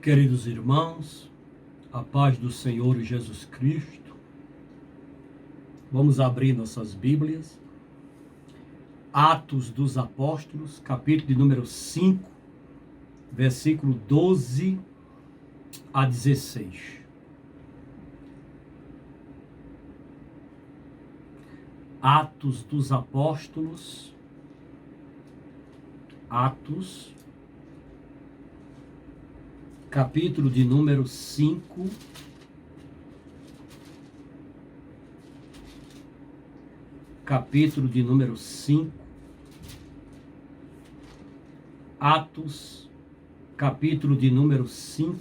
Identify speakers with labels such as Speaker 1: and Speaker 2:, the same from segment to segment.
Speaker 1: Queridos irmãos, a paz do Senhor Jesus Cristo. Vamos abrir nossas Bíblias. Atos dos Apóstolos, capítulo de número 5, versículo 12 a 16. Atos dos Apóstolos, capítulo de número 5, Atos, capítulo de número 5,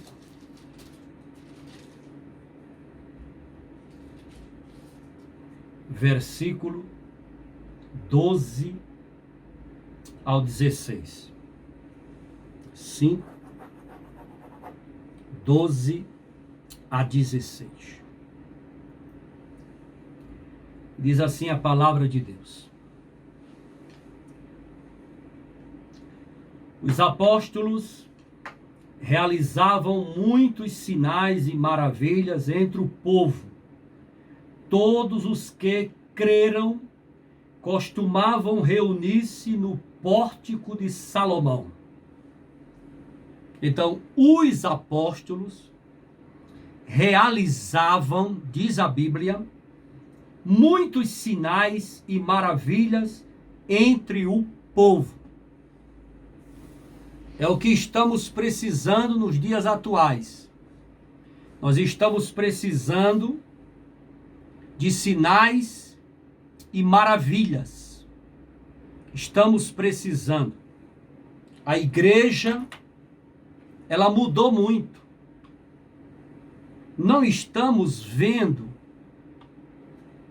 Speaker 1: versículo 12 ao 16. 5, 12 a 16. Diz assim a palavra de Deus: Os apóstolos realizavam muitos sinais e maravilhas entre o povo. Todos os que creram costumavam reunir-se no pórtico de Salomão. Então, os apóstolos realizavam, diz a Bíblia, muitos sinais e maravilhas entre o povo. É o que estamos precisando nos dias atuais. Nós estamos precisando de sinais e maravilhas. Estamos precisando. A igreja, ela mudou muito. Não estamos vendo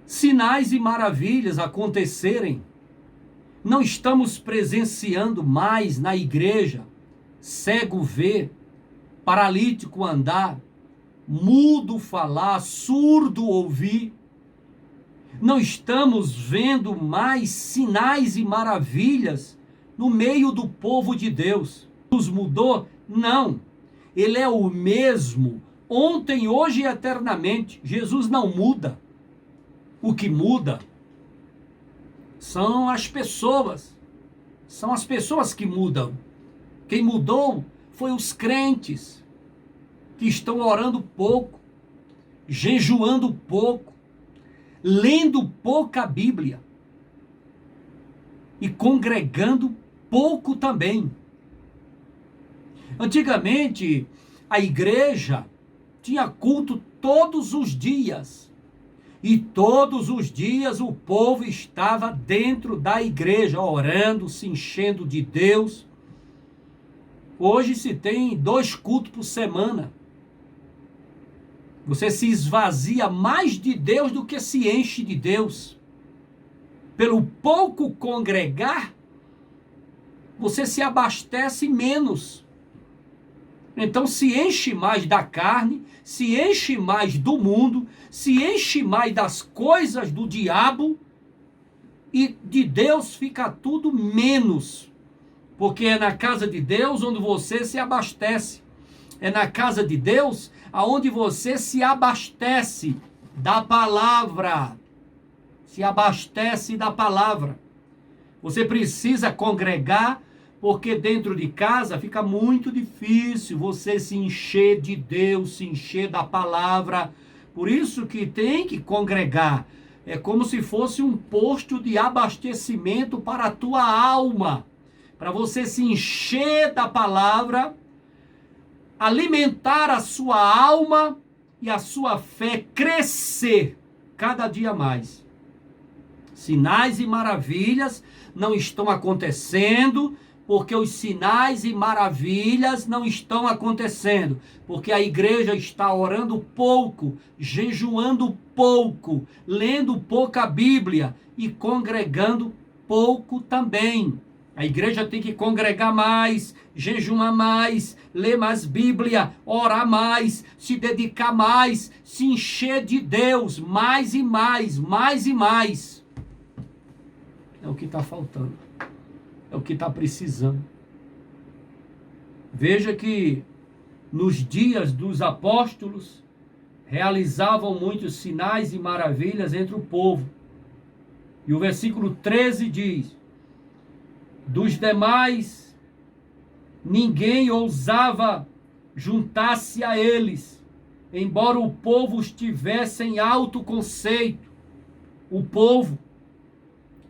Speaker 1: sinais e maravilhas acontecerem. Não estamos presenciando mais na igreja cego ver, paralítico andar, mudo falar, surdo ouvir. Não estamos vendo mais sinais e maravilhas no meio do povo de Deus. Nos mudou? Não. Ele é o mesmo ontem, hoje e eternamente. Jesus não muda. O que muda são as pessoas. São as pessoas que mudam. Quem mudou foi os crentes, que estão orando pouco, jejuando pouco, lendo pouca Bíblia e congregando pouco também. Antigamente, a igreja tinha culto todos os dias. E todos os dias o povo estava dentro da igreja, orando, se enchendo de Deus. Hoje se tem 2 cultos por semana. Você se esvazia mais de Deus do que se enche de Deus. Pelo pouco congregar, você se abastece menos. Então se enche mais da carne, se enche mais do mundo, se enche mais das coisas do diabo, e de Deus fica tudo menos. Porque é na casa de Deus onde você se abastece. É na casa de Deus aonde você se abastece da palavra. Se abastece da palavra. Você precisa congregar, porque dentro de casa fica muito difícil você se encher de Deus, se encher da palavra. Por isso que tem que congregar. É como se fosse um posto de abastecimento para a tua alma. Para você se encher da palavra, alimentar a sua alma e a sua fé crescer cada dia mais. Sinais e maravilhas não estão acontecendo, porque os sinais e maravilhas não estão acontecendo, porque a igreja está orando pouco, jejuando pouco, lendo pouca Bíblia e congregando pouco também. A igreja tem que congregar mais, jejuar mais, ler mais Bíblia, orar mais, se dedicar mais, se encher de Deus, mais e mais, mais e mais. É o que está faltando. É o que está precisando. Veja que nos dias dos apóstolos, realizavam muitos sinais e maravilhas entre o povo. E o versículo 13 diz: dos demais, ninguém ousava juntar-se a eles, embora o povo estivesse em alto conceito. O povo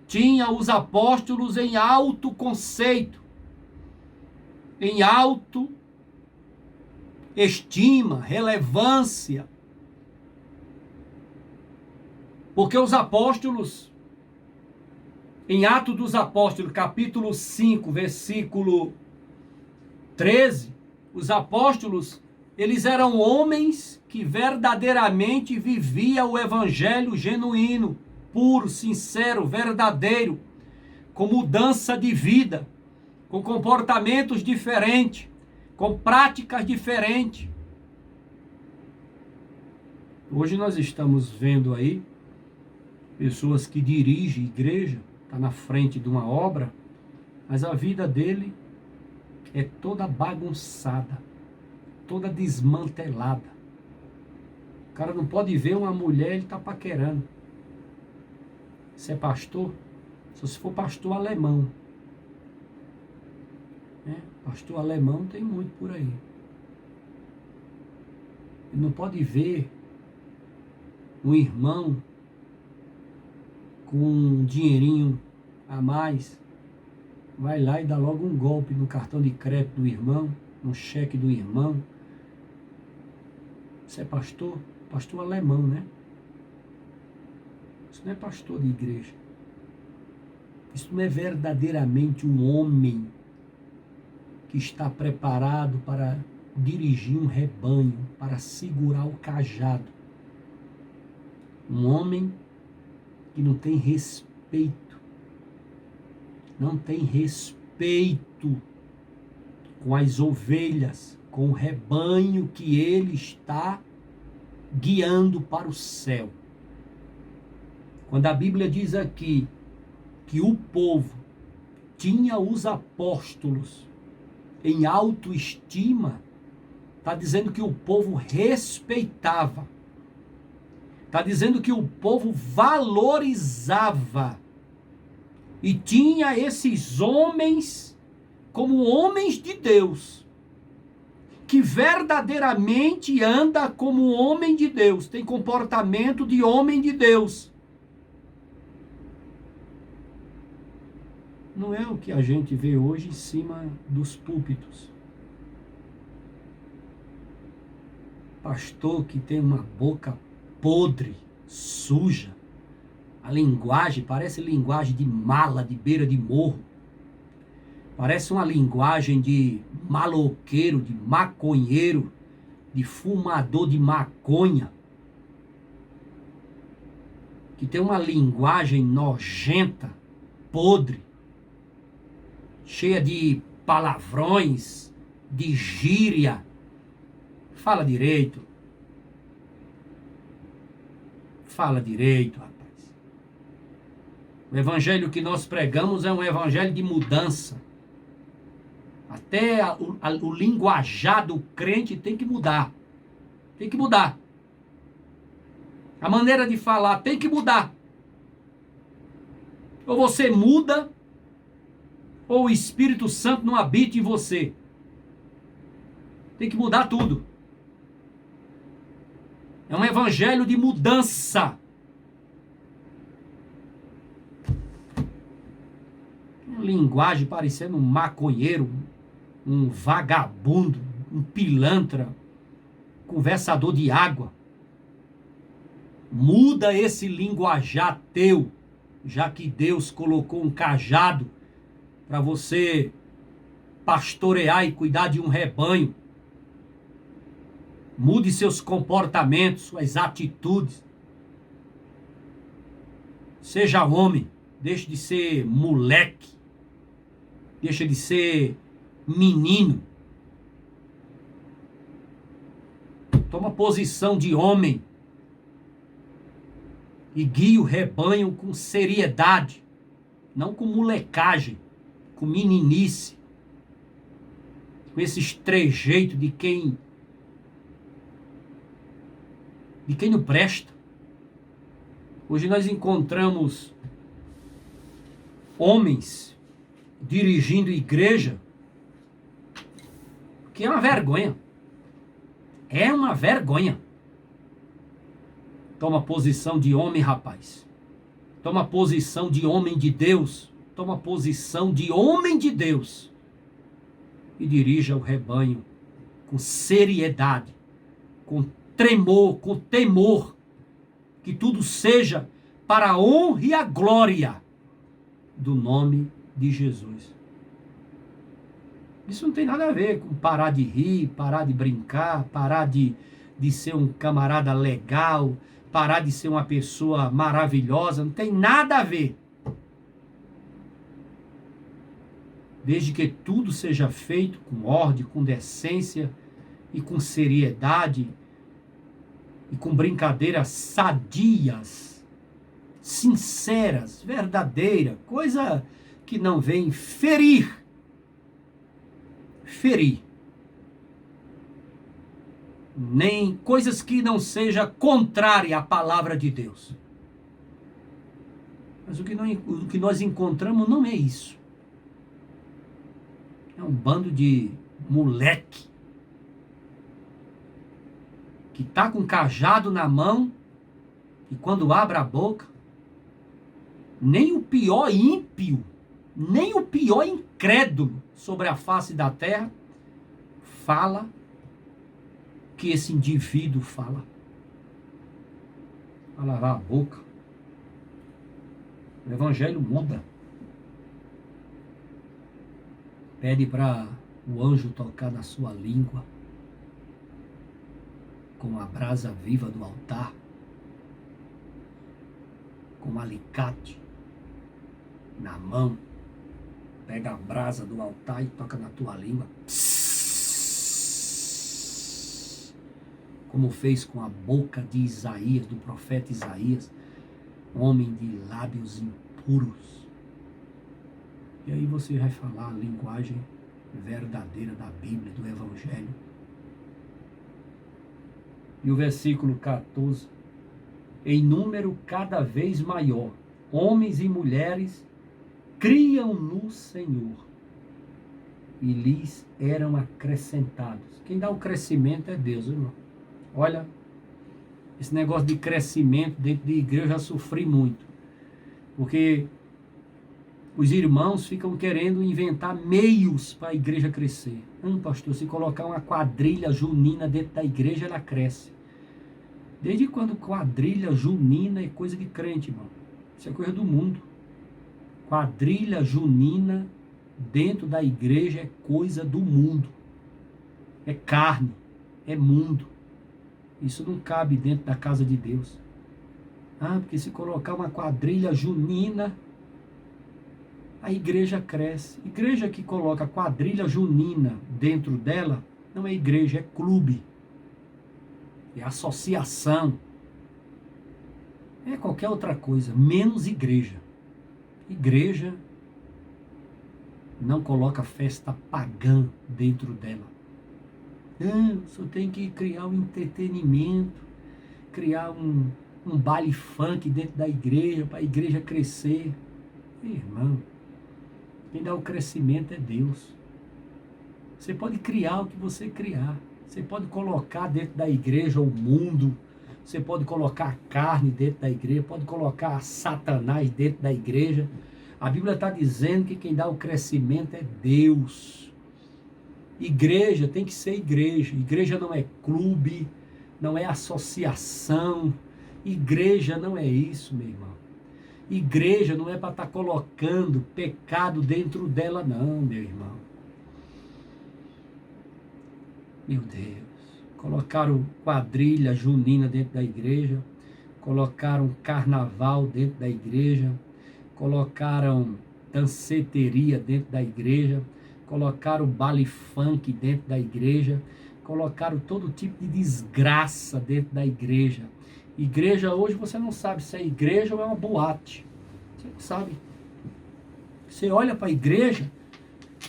Speaker 1: tinha os apóstolos em alto conceito, em alto estima, relevância. Porque os apóstolos, em Atos dos Apóstolos, capítulo 5, versículo 13, os apóstolos, eles eram homens que verdadeiramente viviam o evangelho genuíno, puro, sincero, verdadeiro, com mudança de vida, com comportamentos diferentes, com práticas diferentes. Hoje nós estamos vendo aí pessoas que dirigem igreja, está na frente de uma obra, mas a vida dele é toda bagunçada, toda desmantelada. O cara não pode ver uma mulher, ele está paquerando. Você é pastor? Só se for pastor alemão. Pastor alemão tem muito por aí. Ele não pode ver um irmão com um dinheirinho a mais, vai lá e dá logo um golpe no cartão de crédito do irmão, no cheque do irmão. Você é pastor? Pastor alemão, né? Isso não é pastor de igreja. Isso não é verdadeiramente um homem que está preparado para dirigir um rebanho, para segurar o cajado. Um homem que não tem respeito. Não tem respeito com as ovelhas, com o rebanho que ele está guiando para o céu. Quando a Bíblia diz aqui que o povo tinha os apóstolos em autoestima, está dizendo que o povo respeitava. Está dizendo que o povo valorizava. E tinha esses homens como homens de Deus, que verdadeiramente anda como homem de Deus, tem comportamento de homem de Deus. Não é o que a gente vê hoje em cima dos púlpitos. Pastor que tem uma boca podre, suja. A linguagem parece linguagem de mala de beira de morro. Parece uma linguagem de maloqueiro, de maconheiro, de fumador de maconha. Que tem uma linguagem nojenta, podre, cheia de palavrões, de gíria. Fala direito. Fala direito, rapaz. O evangelho que nós pregamos é um evangelho de mudança. Até o linguajar do crente tem que mudar. Tem que mudar. A maneira de falar tem que mudar. Ou você muda, ou o Espírito Santo não habita em você. Tem que mudar tudo. É um evangelho de mudança. Uma linguagem parecendo um maconheiro, um vagabundo, um pilantra, conversador de água. Muda esse linguajar teu, já que Deus colocou um cajado para você pastorear e cuidar de um rebanho. Mude seus comportamentos, suas atitudes. Seja homem, deixe de ser moleque. Deixe de ser menino. Toma posição de homem. E guie o rebanho com seriedade. Não com molecagem, com meninice. Com esses trejeitos de quem de quem não presta. Hoje nós encontramos homens dirigindo igreja, que é uma vergonha. É uma vergonha. Toma posição de homem, rapaz. Toma posição de homem de Deus. Toma posição de homem de Deus. E dirija o rebanho com seriedade, com tremor, com temor. Que tudo seja para a honra e a glória do nome de Jesus. Isso não tem nada a ver com parar de rir, parar de brincar, parar de ser um camarada legal, parar de ser uma pessoa maravilhosa, não tem nada a ver. Desde que tudo seja feito com ordem, com decência e com seriedade e com brincadeiras sadias, sinceras, verdadeiras, coisa que não vem ferir. Nem coisas que não seja contrária à palavra de Deus. Mas o que nós encontramos não é isso. É um bando de moleque que tá com cajado na mão e quando abre a boca, nem o pior ímpio, nem o pior incrédulo sobre a face da terra fala que esse indivíduo fala. Vai lavar a boca. O evangelho muda. Pede para o anjo tocar na sua língua com a brasa viva do altar, com um alicate na mão. Pega a brasa do altar e toca na tua língua. Como fez com a boca de Isaías, do profeta Isaías, homem de lábios impuros. E aí você vai falar a linguagem verdadeira da Bíblia, do Evangelho. E o versículo 14. Em número cada vez maior, homens e mulheres criam no Senhor e lhes eram acrescentados. Quem dá o crescimento é Deus, irmão. Olha, esse negócio de crescimento dentro de igreja eu já sofri muito. Porque os irmãos ficam querendo inventar meios para a igreja crescer. Pastor, se colocar uma quadrilha junina dentro da igreja, ela cresce. Desde quando quadrilha junina é coisa de crente, irmão? Isso é coisa do mundo. Quadrilha junina dentro da igreja é coisa do mundo. É carne, é mundo. Isso não cabe dentro da casa de Deus. Porque se colocar uma quadrilha junina, a igreja cresce. Igreja que coloca quadrilha junina dentro dela, não é igreja, é clube. É associação. É qualquer outra coisa, menos igreja. Igreja não coloca festa pagã dentro dela. Só tem que criar um entretenimento, criar um baile funk dentro da igreja, para a igreja crescer. Irmão, quem dá o crescimento é Deus. Você pode criar o que você criar. Você pode colocar dentro da igreja o mundo. Você pode colocar a carne dentro da igreja. Pode colocar a Satanás dentro da igreja. A Bíblia está dizendo que quem dá o crescimento é Deus. Igreja tem que ser igreja. Igreja não é clube, não é associação. Igreja não é isso, meu irmão. Igreja não é para estar colocando pecado dentro dela, não, meu irmão. Meu Deus. Colocaram quadrilha junina dentro da igreja. Colocaram carnaval dentro da igreja. Colocaram danceteria dentro da igreja. Colocaram baile funk dentro da igreja. Colocaram todo tipo de desgraça dentro da igreja. Igreja hoje você não sabe se é igreja ou é uma boate. Você não sabe. Você olha para a igreja,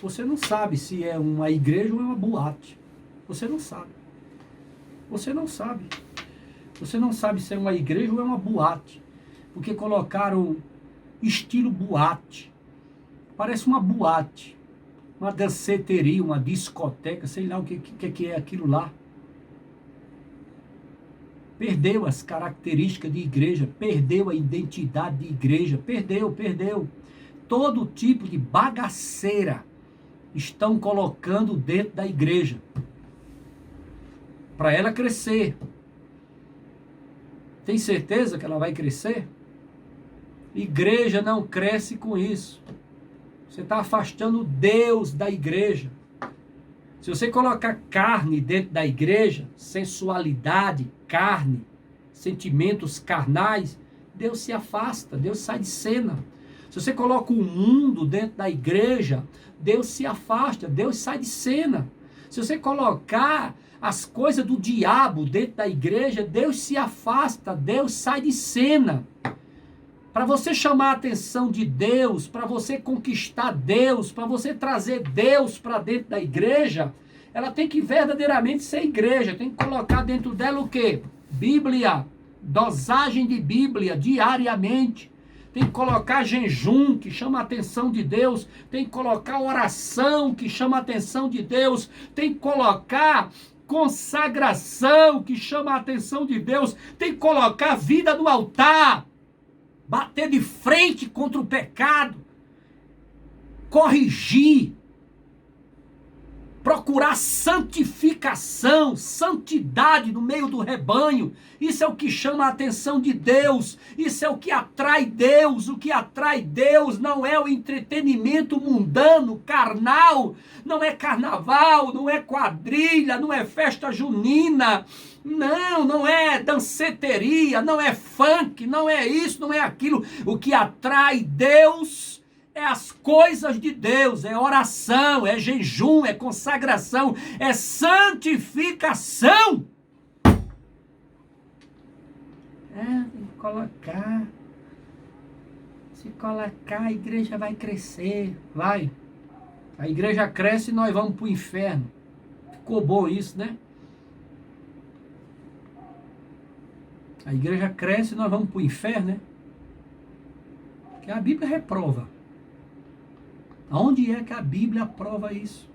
Speaker 1: você não sabe se é uma igreja ou é uma boate. Você não sabe. Você não sabe. Você não sabe se é uma igreja ou é uma boate, porque colocaram estilo boate. Parece uma boate, uma danceteria, uma discoteca, sei lá o que é aquilo lá. Perdeu as características de igreja, perdeu a identidade de igreja, perdeu. Todo tipo de bagaceira estão colocando dentro da igreja para ela crescer. Tem certeza que ela vai crescer? Igreja não cresce com isso. Você está afastando Deus da igreja. Se você colocar carne dentro da igreja, sensualidade, carne, sentimentos carnais, Deus se afasta, Deus sai de cena. Se você coloca o mundo dentro da igreja, Deus se afasta, Deus sai de cena. Se você colocar as coisas do diabo dentro da igreja, Deus se afasta, Deus sai de cena. Para você chamar a atenção de Deus, para você conquistar Deus, para você trazer Deus para dentro da igreja, ela tem que verdadeiramente ser igreja, tem que colocar dentro dela o quê? Bíblia, dosagem de Bíblia diariamente. Tem que colocar jejum, que chama a atenção de Deus. Tem que colocar oração, que chama a atenção de Deus. Tem que colocar consagração, que chama a atenção de Deus. Tem que colocar vida no altar. Bater de frente contra o pecado. Corrigir. Procurar santificação, santidade no meio do rebanho. Isso é o que chama a atenção de Deus. Isso é o que atrai Deus. O que atrai Deus não é o entretenimento mundano, carnal. Não é carnaval, não é quadrilha, não é festa junina. Não é danceteria, não é funk, não é isso, não é aquilo. O que atrai Deus é as coisas de Deus, é oração, é jejum, é consagração, é santificação. Tem que colocar. Se colocar, a igreja vai crescer. Vai. A igreja cresce e nós vamos para o inferno. Ficou bom isso, né? A igreja cresce e nós vamos para o inferno, né? Que a Bíblia reprova. Aonde é que a Bíblia aprova isso?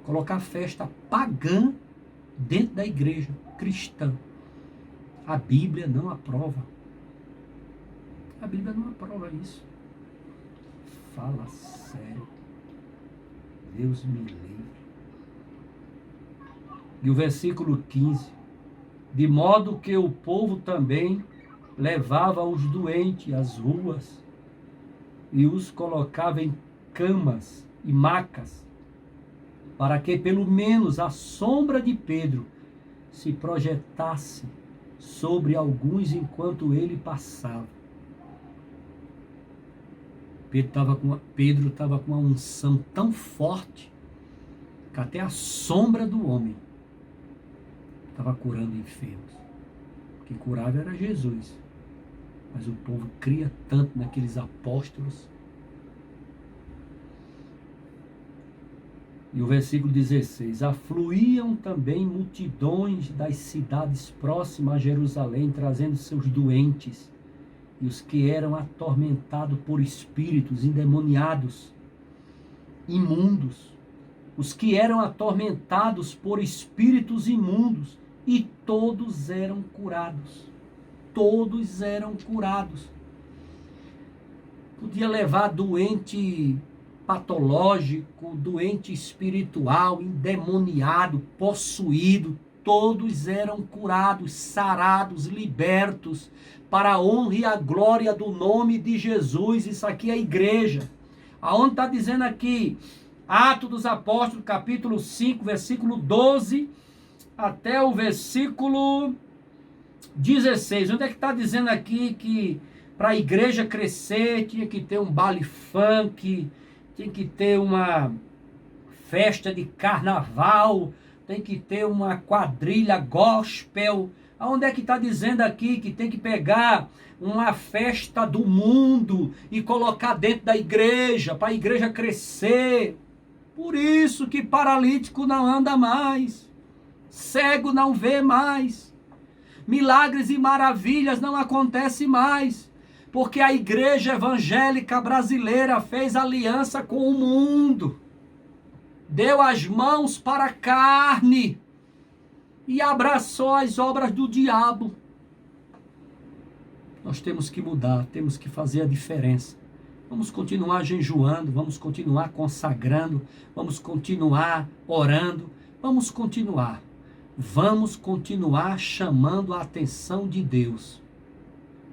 Speaker 1: Colocar festa pagã dentro da igreja cristã. A Bíblia não aprova. A Bíblia não aprova isso. Fala sério. Deus me livre. E o versículo 15. De modo que o povo também levava os doentes às ruas e os colocava em camas e macas, para que pelo menos a sombra de Pedro se projetasse sobre alguns enquanto ele passava. Pedro estava com uma unção tão forte que até a sombra do homem estava curando enfermos. Quem curava era Jesus, mas o povo cria tanto naqueles apóstolos. E o versículo 16, afluíam também multidões das cidades próximas a Jerusalém, trazendo seus doentes, e os que eram atormentados por espíritos endemoniados, imundos, os que eram atormentados por espíritos imundos, e todos eram curados. Todos eram curados. Podia levar doente patológico, doente espiritual, endemoniado, possuído, todos eram curados, sarados, libertos, para a honra e a glória do nome de Jesus. Isso aqui é a igreja. Aonde está dizendo aqui? Atos dos Apóstolos, capítulo 5, versículo 12, até o versículo 16. Onde é que está dizendo aqui que para a igreja crescer tinha que ter um baile funk, tem que ter uma festa de carnaval, tem que ter uma quadrilha gospel. Aonde é que está dizendo aqui que tem que pegar uma festa do mundo e colocar dentro da igreja, para a igreja crescer? Por isso que paralítico não anda mais, cego não vê mais, milagres e maravilhas não acontecem mais, porque a igreja evangélica brasileira fez aliança com o mundo, deu as mãos para a carne e abraçou as obras do diabo. Nós temos que mudar, temos que fazer a diferença. Vamos continuar jejuando, vamos continuar consagrando, vamos continuar orando, vamos continuar chamando a atenção de Deus.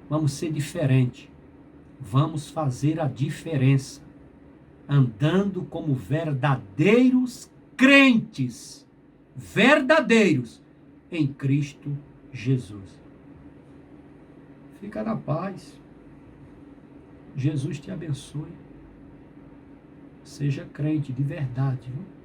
Speaker 1: Vamos ser diferente, vamos fazer a diferença, andando como verdadeiros crentes, verdadeiros em Cristo Jesus. Fica na paz. Jesus te abençoe. Seja crente de verdade, viu?